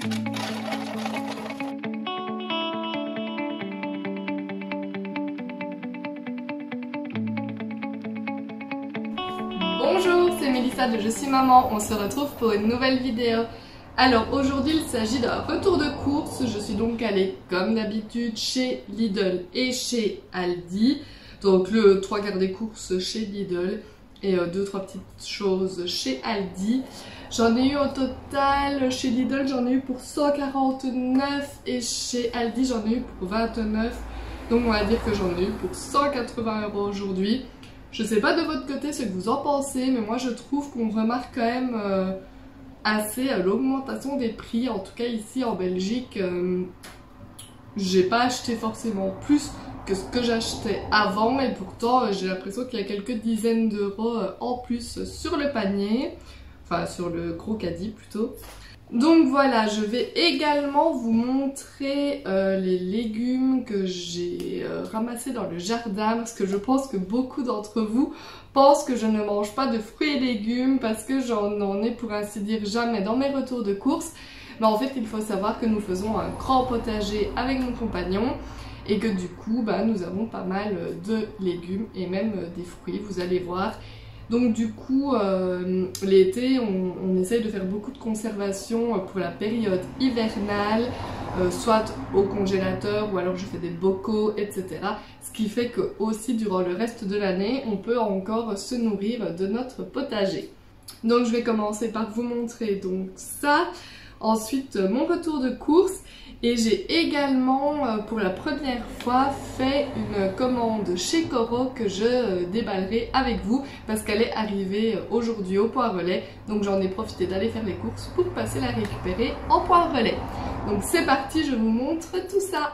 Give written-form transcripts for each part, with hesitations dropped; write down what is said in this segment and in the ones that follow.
Bonjour, c'est Mélissa de Je suis maman, on se retrouve pour une nouvelle vidéo. Alors aujourd'hui il s'agit d'un retour de course, je suis donc allée comme d'habitude chez Lidl et chez Aldi. Donc le 3/4 des courses chez Lidl et 2-3 petites choses chez Aldi. J'en ai eu au total, chez Lidl j'en ai eu pour 149 et chez Aldi j'en ai eu pour 29. Donc on va dire que j'en ai eu pour 180 € aujourd'hui. Je sais pas de votre côté ce que vous en pensez, mais moi je trouve qu'on remarque quand même assez l'augmentation des prix. En tout cas ici en Belgique, j'ai pas acheté forcément plus que ce que j'achetais avant et pourtant j'ai l'impression qu'il y a quelques dizaines d'euros en plus sur le panier, enfin sur le gros caddie plutôt. Donc voilà, je vais également vous montrer les légumes que j'ai ramassés dans le jardin parce que je pense que beaucoup d'entre vous pensent que je ne mange pas de fruits et légumes parce que j'en ai pour ainsi dire jamais dans mes retours de course. Mais en fait, il faut savoir que nous faisons un grand potager avec mon compagnon et que du coup, nous avons pas mal de légumes et même des fruits, vous allez voir. Donc du coup, l'été, on essaye de faire beaucoup de conservation pour la période hivernale, soit au congélateur ou alors je fais des bocaux, etc. Ce qui fait que aussi durant le reste de l'année, on peut encore se nourrir de notre potager. Donc je vais commencer par vous montrer donc ça, ensuite mon retour de course. Et j'ai également, pour la première fois, fait une commande chez Coro que je déballerai avec vous parce qu'elle est arrivée aujourd'hui au point relais. Donc j'en ai profité d'aller faire les courses pour passer la récupérer en point relais. Donc c'est parti, je vous montre tout ça.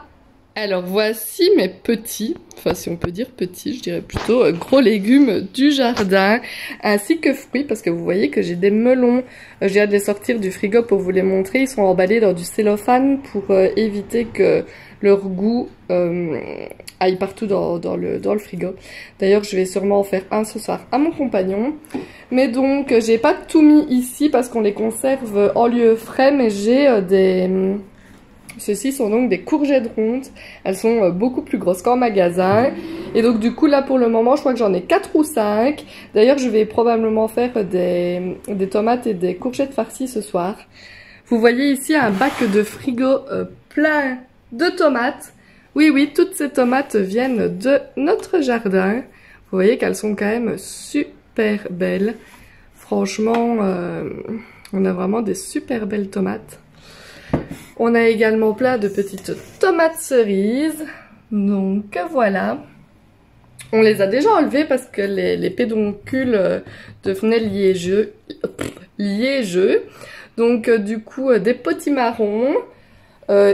Alors voici mes petits, enfin si on peut dire petits, je dirais plutôt gros légumes du jardin, ainsi que fruits, parce que vous voyez que j'ai des melons, j'ai hâte de les sortir du frigo pour vous les montrer, ils sont emballés dans du cellophane pour éviter que leur goût aille partout dans le frigo. D'ailleurs je vais sûrement en faire un ce soir à mon compagnon, mais donc j'ai pas tout mis ici parce qu'on les conserve en lieu frais, mais j'ai Ceux-ci sont donc des courgettes rondes, elles sont beaucoup plus grosses qu'en magasin. Et donc du coup là pour le moment je crois que j'en ai 4 ou 5. D'ailleurs je vais probablement faire des tomates et des courgettes farcies ce soir. Vous voyez ici un bac de frigo plein de tomates. Oui, toutes ces tomates viennent de notre jardin. Vous voyez qu'elles sont quand même super belles. Franchement, on a vraiment des super belles tomates. On a également plein de petites tomates cerises. Donc voilà. On les a déjà enlevées parce que les pédoncules devenaient liégeux. Donc du coup des potimarrons.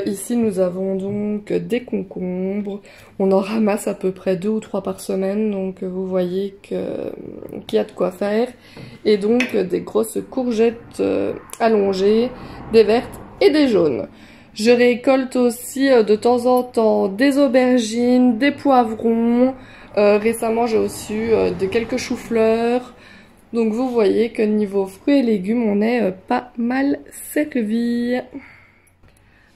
Ici nous avons donc des concombres. On en ramasse à peu près 2 ou 3 par semaine. Donc vous voyez qu'il y a de quoi faire. Et donc des grosses courgettes allongées, des vertes et des jaunes. Je récolte aussi de temps en temps des aubergines, des poivrons. Récemment j'ai aussi eu quelques choux-fleurs. Donc vous voyez que niveau fruits et légumes on est pas mal servi.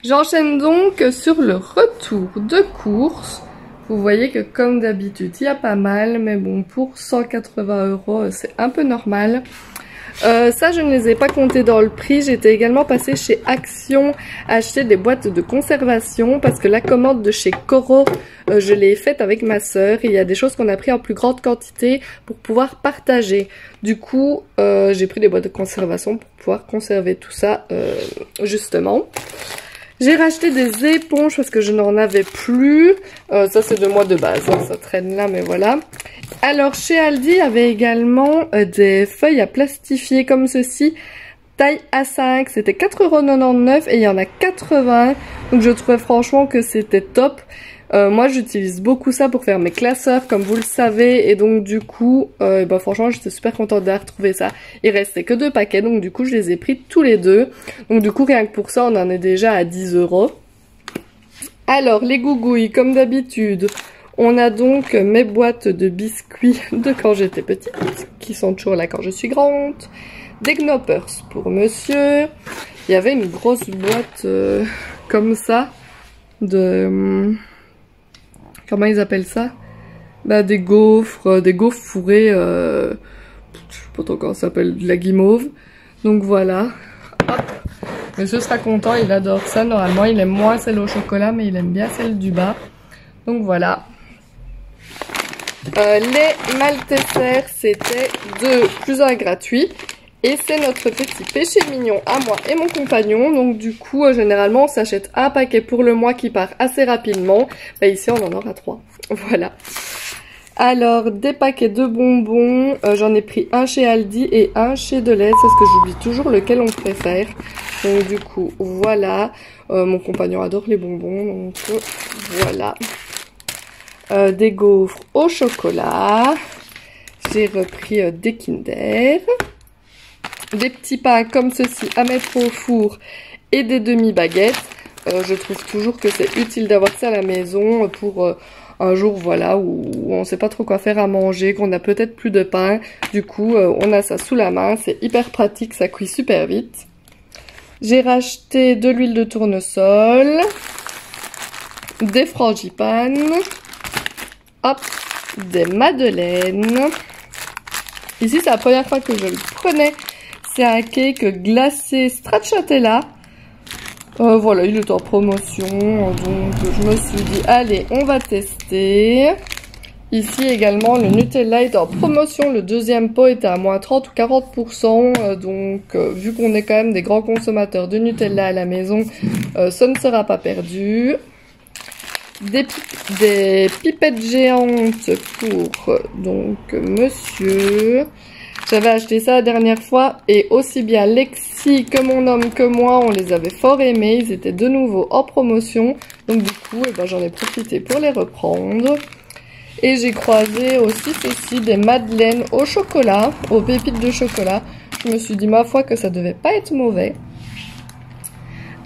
J'enchaîne donc sur le retour de course. Vous voyez que comme d'habitude il y a pas mal, mais bon pour 180 € c'est un peu normal. Ça je ne les ai pas comptés dans le prix. J'étais également passée chez Action acheter des boîtes de conservation parce que la commande de chez Coro je l'ai faite avec ma sœur. Il y a des choses qu'on a pris en plus grande quantité pour pouvoir partager. Du coup j'ai pris des boîtes de conservation pour pouvoir conserver tout ça justement. J'ai racheté des éponges parce que je n'en avais plus. Ça c'est de moi de base, hein, ça traîne là mais voilà. Alors chez Aldi il y avait également des feuilles à plastifier comme ceci. Taille A5, c'était 4,99 € et il y en a 80. Donc je trouvais franchement que c'était top. Moi j'utilise beaucoup ça pour faire mes classeurs comme vous le savez. Et donc du coup franchement j'étais super contente d'avoir retrouvé ça. Il restait que 2 paquets donc du coup je les ai pris tous les deux. Donc du coup rien que pour ça on en est déjà à 10 €. Alors les gougouilles comme d'habitude. On a donc mes boîtes de biscuits de quand j'étais petite, qui sont toujours là quand je suis grande. Des Knoppers pour monsieur. il y avait une grosse boîte comme ça de... comment ils appellent ça? Bah des gaufres fourrés, je sais pas trop comment ça s'appelle, de la guimauve. Donc voilà. Hop. Monsieur sera content, il adore ça. Normalement, il aime moins celle au chocolat, mais il aime bien celle du bas. Donc voilà. Les Maltesers, c'était 2 plus 1 gratuit. Et c'est notre petit péché mignon à moi et mon compagnon. Donc du coup, généralement, on s'achète un paquet pour le mois qui part assez rapidement. Bah, ici, on en aura 3. Voilà. Alors, des paquets de bonbons. J'en ai pris un chez Aldi et un chez Deleuze parce que j'oublie toujours lequel on préfère. Donc du coup, voilà. Mon compagnon adore les bonbons. Donc voilà. Des gaufres au chocolat. J'ai repris des Kinder. Des petits pains comme ceci à mettre au four et des demi-baguettes. Je trouve toujours que c'est utile d'avoir ça à la maison pour un jour voilà où on sait pas trop quoi faire à manger, qu'on a peut-être plus de pain. Du coup, on a ça sous la main, c'est hyper pratique, ça cuit super vite. J'ai racheté de l'huile de tournesol, des frangipanes, hop, des madeleines. Ici, c'est la première fois que je le prenais. C'est un cake glacé stracciatella. Voilà, il est en promotion. Donc, je me suis dit, allez, on va tester. Ici également, le Nutella est en promotion. Le deuxième pot était à moins 30 ou 40%. Donc, vu qu'on est quand même des grands consommateurs de Nutella à la maison, ça ne sera pas perdu. Des pipettes géantes pour donc monsieur. J'avais acheté ça la dernière fois et aussi bien Lexi que mon homme que moi, on les avait fort aimés. Ils étaient de nouveau en promotion. Donc du coup, j'en ai profité pour les reprendre. Et j'ai croisé aussi ceci, des madeleines au chocolat, aux pépites de chocolat. Je me suis dit, ma foi, que ça devait pas être mauvais.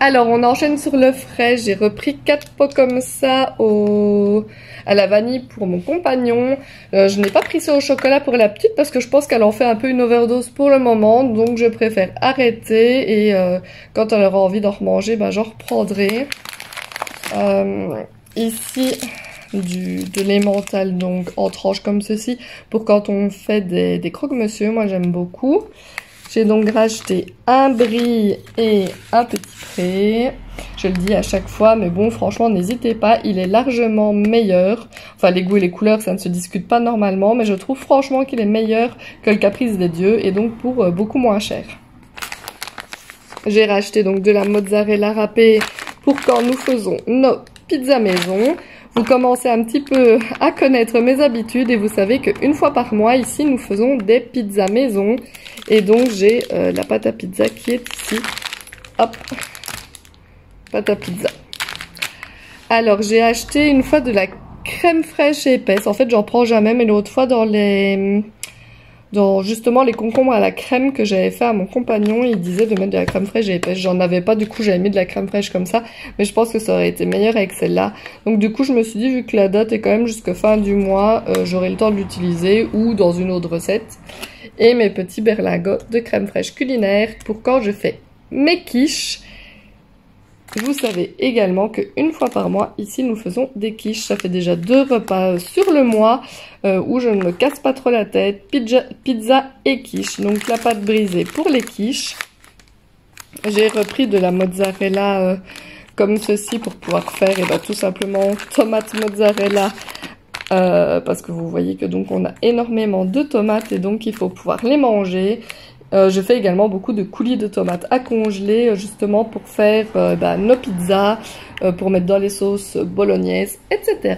Alors, on enchaîne sur le frais. J'ai repris 4 pots comme ça à la vanille pour mon compagnon. Je n'ai pas pris ça au chocolat pour la petite parce que je pense qu'elle en fait un peu une overdose pour le moment. Donc, je préfère arrêter et quand elle aura envie d'en remanger, j'en reprendrai. Ici, de l'emmental donc en tranches comme ceci pour quand on fait des croque-monsieur. Moi, j'aime beaucoup. J'ai donc racheté un brie et un petit pré. Je le dis à chaque fois, mais bon, franchement, n'hésitez pas. Il est largement meilleur. Enfin, les goûts et les couleurs, ça ne se discute pas normalement, mais je trouve franchement qu'il est meilleur que le Caprice des Dieux et donc pour beaucoup moins cher. J'ai racheté donc de la mozzarella râpée pour quand nous faisons nos pizzas maison. Vous commencez un petit peu à connaître mes habitudes et vous savez qu'une fois par mois, ici, nous faisons des pizzas maison. Et donc, j'ai la pâte à pizza qui est ici. Hop, pâte à pizza. Alors, j'ai acheté une fois de la crème fraîche épaisse. En fait, j'en prends jamais, mais l'autre fois, dans justement les concombres à la crème que j'avais fait à mon compagnon, il disait de mettre de la crème fraîche épaisse. J'en avais pas, du coup j'avais mis de la crème fraîche comme ça, mais je pense que ça aurait été meilleur avec celle-là. Donc du coup je me suis dit, vu que la date est quand même jusqu'à fin du mois, j'aurai le temps de l'utiliser ou dans une autre recette. Et mes petits berlingots de crème fraîche culinaire pour quand je fais mes quiches. Vous savez également qu'une fois par mois, ici, nous faisons des quiches. Ça fait déjà 2 repas sur le mois où je ne me casse pas trop la tête. Pizza et quiche. Donc, la pâte brisée pour les quiches. J'ai repris de la mozzarella comme ceci pour pouvoir faire tout simplement tomate mozzarella. Parce que vous voyez que donc on a énormément de tomates et donc il faut pouvoir les manger. Je fais également beaucoup de coulis de tomates à congeler justement pour faire nos pizzas, pour mettre dans les sauces bolognaises, etc.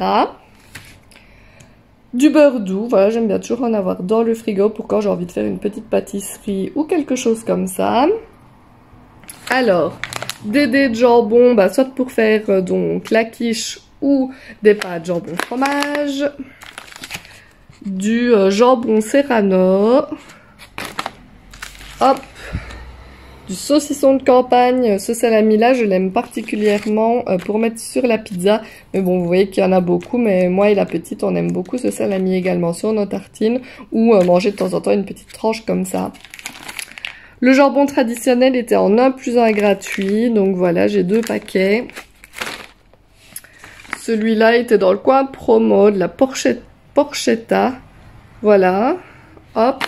Du beurre doux, voilà, j'aime bien toujours en avoir dans le frigo pour quand j'ai envie de faire une petite pâtisserie ou quelque chose comme ça. Alors, des dés de jambon, soit pour faire donc la quiche ou des pâtes jambon fromage. Du jambon serrano. Hop, du saucisson de campagne. Ce salami là je l'aime particulièrement pour mettre sur la pizza, mais bon vous voyez qu'il y en a beaucoup, mais moi et la petite on aime beaucoup ce salami également sur nos tartines ou manger de temps en temps une petite tranche comme ça. Le jambon traditionnel était en 1 + 1 gratuit, donc voilà, j'ai 2 paquets. Celui-là était dans le coin promo de la porchetta. Voilà, hop,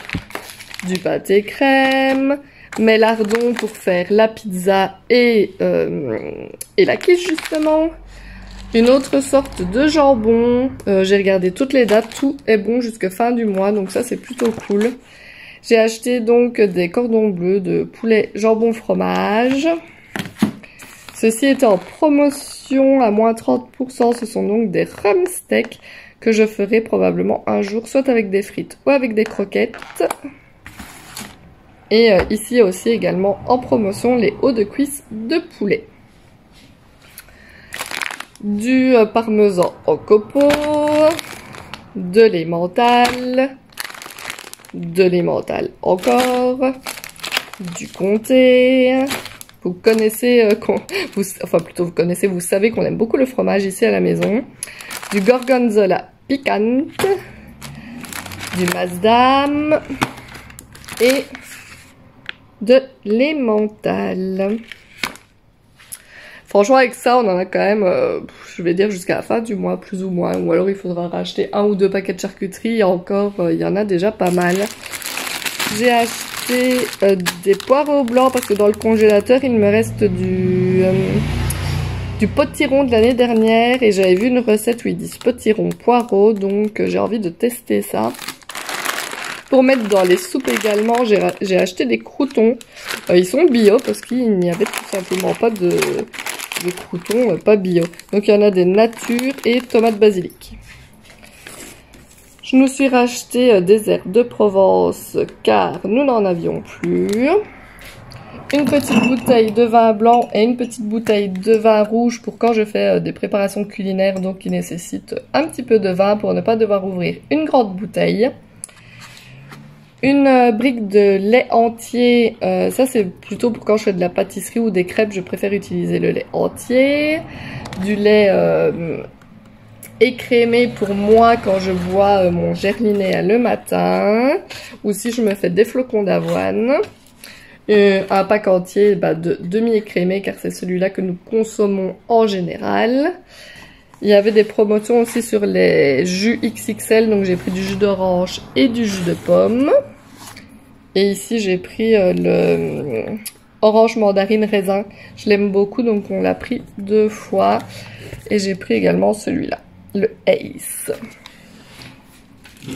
du pâté crème, mes lardons pour faire la pizza et la quiche justement. Une autre sorte de jambon, j'ai regardé toutes les dates, tout est bon jusqu'à fin du mois, donc ça c'est plutôt cool. J'ai acheté donc des cordons bleus de poulet jambon fromage. Ceci était en promotion à moins 30%, ce sont donc des rhum steaks que je ferai probablement un jour, soit avec des frites ou avec des croquettes. Et ici aussi également en promotion les hauts de cuisse de poulet. Du parmesan au copeaux, de l'emmental encore, du comté. Vous connaissez, vous savez qu'on aime beaucoup le fromage ici à la maison. Du gorgonzola piquante, du Maasdam et de l'emmental. Franchement, avec ça, on en a quand même, je vais dire, jusqu'à la fin du mois, plus ou moins. Ou alors, il faudra racheter 1 ou 2 paquets de charcuterie. Et encore, il y en a déjà pas mal. J'ai acheté des poireaux blancs parce que dans le congélateur, il me reste du potiron de l'année dernière. Et j'avais vu une recette où ils disent potiron poireau. Donc, j'ai envie de tester ça. Pour mettre dans les soupes également, j'ai acheté des croûtons. Ils sont bio parce qu'il n'y avait tout simplement pas de croûtons pas bio. Donc il y en a des nature et tomates basilic. Je nous suis racheté des herbes de Provence car nous n'en avions plus. Une petite bouteille de vin blanc et une petite bouteille de vin rouge pour quand je fais des préparations culinaires, donc qui nécessitent un petit peu de vin pour ne pas devoir ouvrir une grande bouteille. Une brique de lait entier, ça c'est plutôt pour quand je fais de la pâtisserie ou des crêpes, je préfère utiliser le lait entier. Du lait écrémé pour moi quand je bois mon gerlinéa le matin. Ou si je me fais des flocons d'avoine. Un pack entier de demi-écrémé car c'est celui-là que nous consommons en général. Il y avait des promotions aussi sur les jus XXL, donc j'ai pris du jus d'orange et du jus de pomme. Et ici j'ai pris le orange mandarine raisin. Je l'aime beaucoup, donc on l'a pris 2 fois. Et j'ai pris également celui-là, le Ace.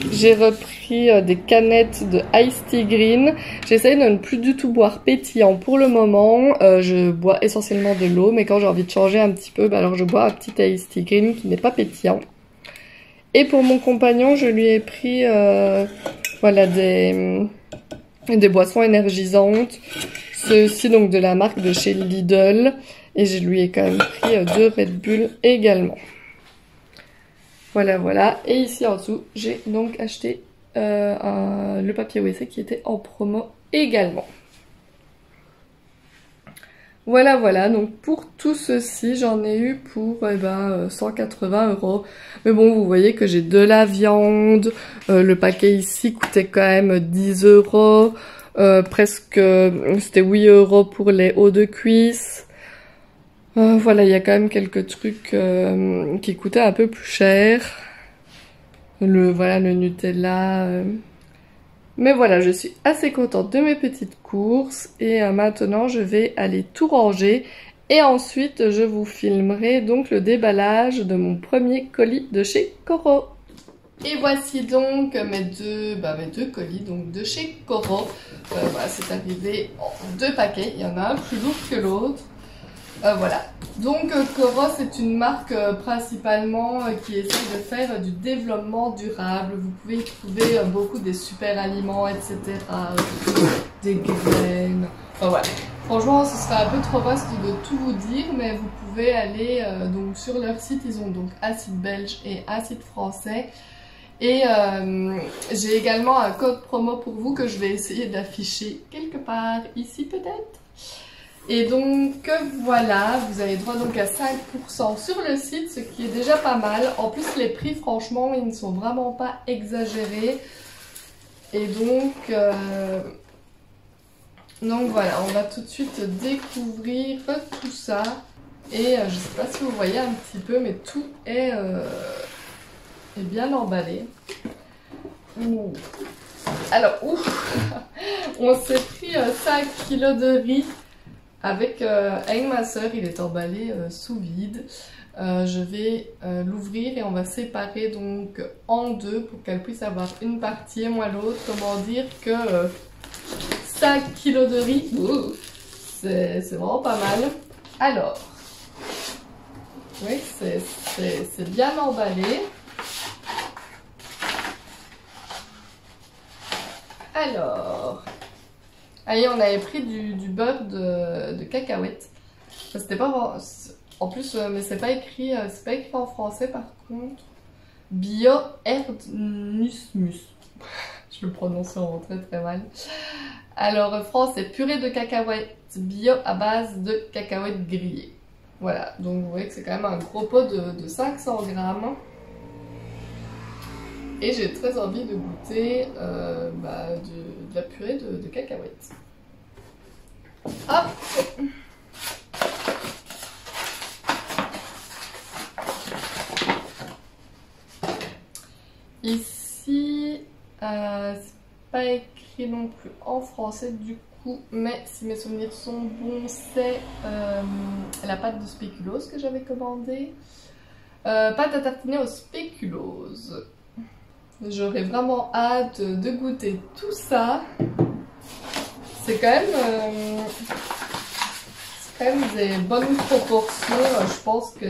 J'ai repris des canettes de Ice Tea Green. J'essaye de ne plus du tout boire pétillant pour le moment. Je bois essentiellement de l'eau, mais quand j'ai envie de changer un petit peu, alors je bois un petit Ice Tea Green qui n'est pas pétillant. Et pour mon compagnon, je lui ai pris voilà, des boissons énergisantes. C'est aussi donc de la marque de chez Lidl. Et je lui ai quand même pris 2 Red Bull également. Voilà, voilà. Et ici en dessous, j'ai donc acheté le papier WC qui était en promo également. Voilà, voilà. Donc pour tout ceci, j'en ai eu pour 180 €. Mais bon, vous voyez que j'ai de la viande. Le paquet ici coûtait quand même 10 €. Presque, c'était 8 € pour les hauts de cuisse. Voilà, il y a quand même quelques trucs qui coûtaient un peu plus cher. Voilà, le Nutella. Mais voilà, je suis assez contente de mes petites courses. Et maintenant, je vais aller tout ranger. Et ensuite, je vous filmerai donc le déballage de mon premier colis de chez Coro. Et voici donc mes deux colis donc de chez Coro. Voilà, c'est arrivé en 2 paquets. Il y en a un plus lourd que l'autre. Voilà, donc Coro c'est une marque principalement qui essaie de faire du développement durable. Vous pouvez y trouver beaucoup des super aliments, etc. Des graines, enfin voilà. Franchement ce serait un peu trop vaste de tout vous dire, mais vous pouvez aller donc sur leur site, ils ont donc un site belge et un site français. Et j'ai également un code promo pour vous que je vais essayer d'afficher quelque part ici peut-être. Et donc voilà, vous avez droit donc à 5% sur le site, ce qui est déjà pas mal. En plus les prix franchement ils ne sont vraiment pas exagérés. Et donc Donc voilà, on va tout de suite découvrir tout ça. Et je sais pas si vous voyez un petit peu, mais tout est bien emballé. Ouh. Alors, on s'est pris 5 kilos de riz avec ma soeur. Il est emballé sous vide. Je vais l'ouvrir et on va séparer donc en deux pour qu'elle puisse avoir une partie et moi l'autre. Comment dire que 5 kilos de riz, c'est vraiment pas mal. Alors, oui, c'est bien emballé. Alors, allez, on avait pris du beurre de cacahuète. C'était pas en plus, mais c'est pas écrit en français par contre. Bio Erdnussmus. Je le prononce vraiment très très mal. Alors, France, c'est purée de cacahuètes bio à base de cacahuètes grillées. Voilà, donc vous voyez que c'est quand même un gros pot de 500 grammes. Et j'ai très envie de goûter de la purée de cacahuètes. Hop! Ici, c'est pas écrit non plus en français du coup, mais si mes souvenirs sont bons, c'est la pâte de spéculoos que j'avais commandée. Pâte à tartiner au spéculoos. J'aurais vraiment hâte de goûter tout ça. C'est quand même des bonnes proportions. Je pense que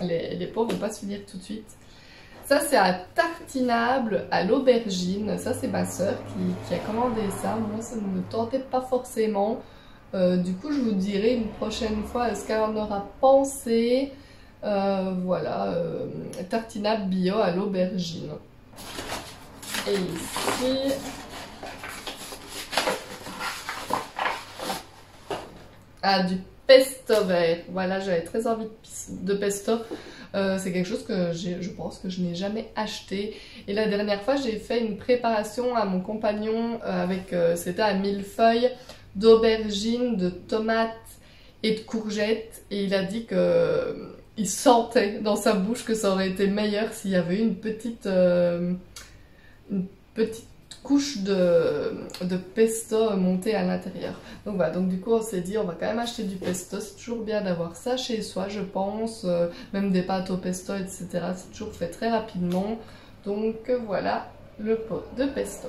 les pots vont pas se finir tout de suite. Ça, c'est un tartinable à l'aubergine. Ça, c'est ma soeur qui a commandé ça. Moi, ça ne me tentait pas forcément. Du coup, je vous dirai une prochaine fois ce qu'elle en aura pensé. Voilà, tartinable bio à l'aubergine. Et ici... Ah, du pesto vert. Voilà, j'avais très envie de pesto. C'est quelque chose que je pense que je n'ai jamais acheté. Et la dernière fois, j'ai fait une préparation à mon compagnon avec, c'était un millefeuille d'aubergines, de tomates et de courgettes. Et il a dit que il sentait dans sa bouche que ça aurait été meilleur s'il y avait eu une petite couche de pesto montée à l'intérieur. Donc voilà, donc du coup on s'est dit on va quand même acheter du pesto, c'est toujours bien d'avoir ça chez soi je pense, même des pâtes au pesto etc, c'est toujours fait très rapidement. Donc voilà le pot de pesto.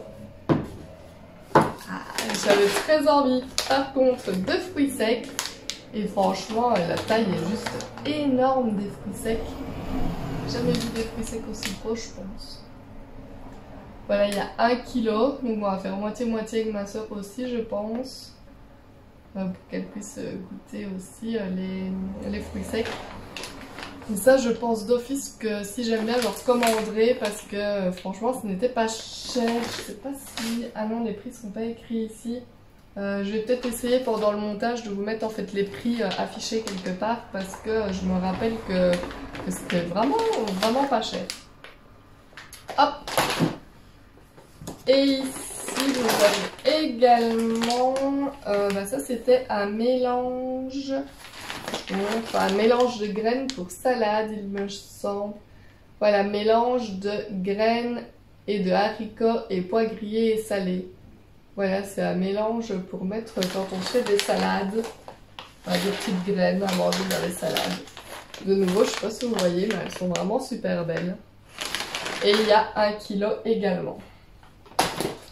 J'avais très envie par contre de fruits secs et franchement la taille est juste énorme des fruits secs. J'ai jamais vu des fruits secs aussi gros je pense. Voilà, il y a 1 kilo, donc on va faire moitié-moitié avec ma soeur aussi, je pense. Pour qu'elle puisse goûter aussi les fruits secs. Et ça, je pense d'office que si j'aime bien, je leur commanderai parce que franchement, ce n'était pas cher. Je sais pas si... Ah non, les prix ne sont pas écrits ici. Je vais peut-être essayer pendant le montage de vous mettre en fait les prix affichés quelque part parce que je me rappelle que c'était vraiment pas cher. Hop! Et ici, vous avez également, ça c'était un mélange, un mélange de graines pour salade, il me semble. Voilà, mélange de graines et de haricots et pois grillés et salés. Voilà, c'est un mélange pour mettre quand on fait des salades, des petites graines à manger dans les salades. De nouveau, je ne sais pas si vous voyez, mais elles sont vraiment super belles. Et il y a 1 kilo également.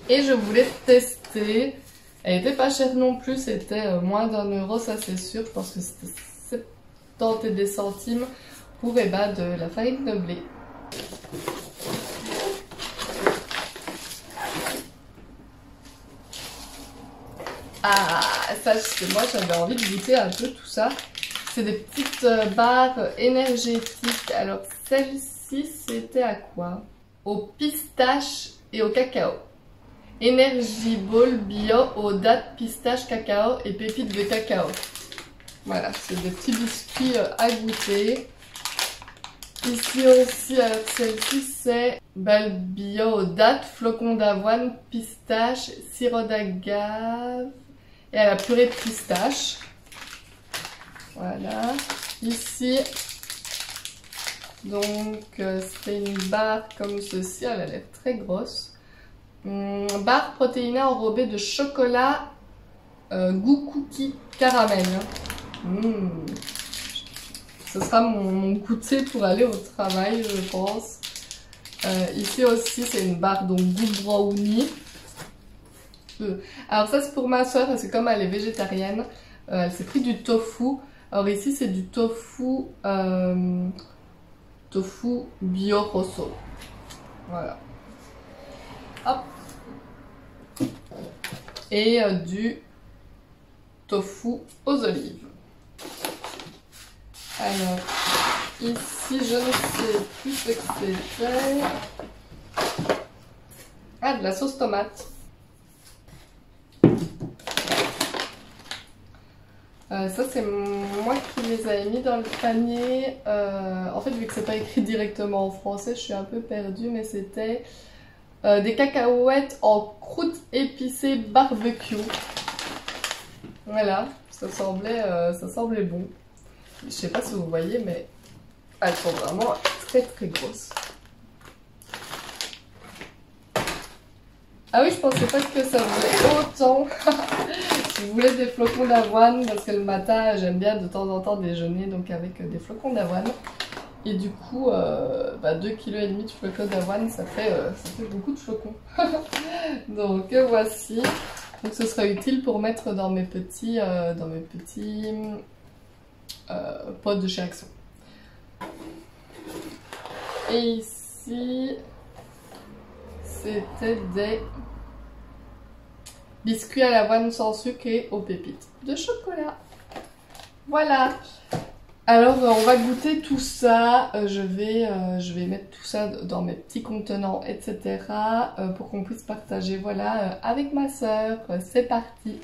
Et je voulais tester, elle était pas chère non plus, c'était moins d'1 €, ça c'est sûr, je pense que c'était 70 et des centimes pour de la farine de blé. Ah, ça moi j'avais envie de goûter un peu tout ça. C'est des petites barres énergétiques, alors celle-ci c'était à quoi? Au pistache et au cacao. Energy Ball bio aux dattes pistache cacao et pépites de cacao. Voilà, c'est des petits biscuits à goûter. Ici aussi, alors celle-ci c'est bio aux dattes, flocons d'avoine, pistache, sirop d'agave et à la purée de pistache. Voilà. Ici, donc c'est une barre comme ceci, elle a l'air très grosse. Barre protéinée enrobée de chocolat goût cookie caramel. Ce sera mon goûter pour aller au travail, je pense. Ici aussi, c'est une barre donc goût brownie. Alors ça, c'est pour ma soeur parce que comme elle est végétarienne, elle s'est pris du tofu. Alors ici, c'est du tofu, tofu bio rosso. Voilà. Hop. Et du tofu aux olives. Alors, ici, je ne sais plus ce que c'était. Ah, de la sauce tomate. Ça, c'est moi qui les avais mis dans le panier. En fait, vu que c'est pas écrit directement en français, je suis un peu perdue, mais c'était des cacahuètes en croûte épicée barbecue. Voilà, ça semblait bon. Je sais pas si vous voyez, mais elles sont vraiment très très grosses. Ah oui, je pensais pas que ça faisait autant. Je voulais des flocons d'avoine parce que le matin, j'aime bien de temps en temps déjeuner donc avec des flocons d'avoine. Et du coup, 2,5 kg de flocons d'avoine, ça fait beaucoup de flocons. Donc voici. Donc ce sera utile pour mettre dans mes petits pots de chez Action. Et ici, c'était des biscuits à l'avoine sans sucre et aux pépites de chocolat. Voilà. Alors on va goûter tout ça. Je vais mettre tout ça dans mes petits contenants, etc. Pour qu'on puisse partager, voilà, avec ma soeur. C'est parti.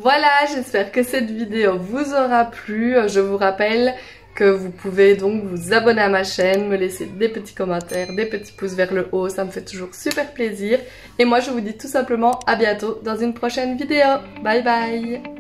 Voilà, j'espère que cette vidéo vous aura plu. Je vous rappelle que vous pouvez donc vous abonner à ma chaîne, me laisser des petits commentaires, des petits pouces vers le haut, ça me fait toujours super plaisir. Et moi je vous dis tout simplement à bientôt dans une prochaine vidéo. Bye bye!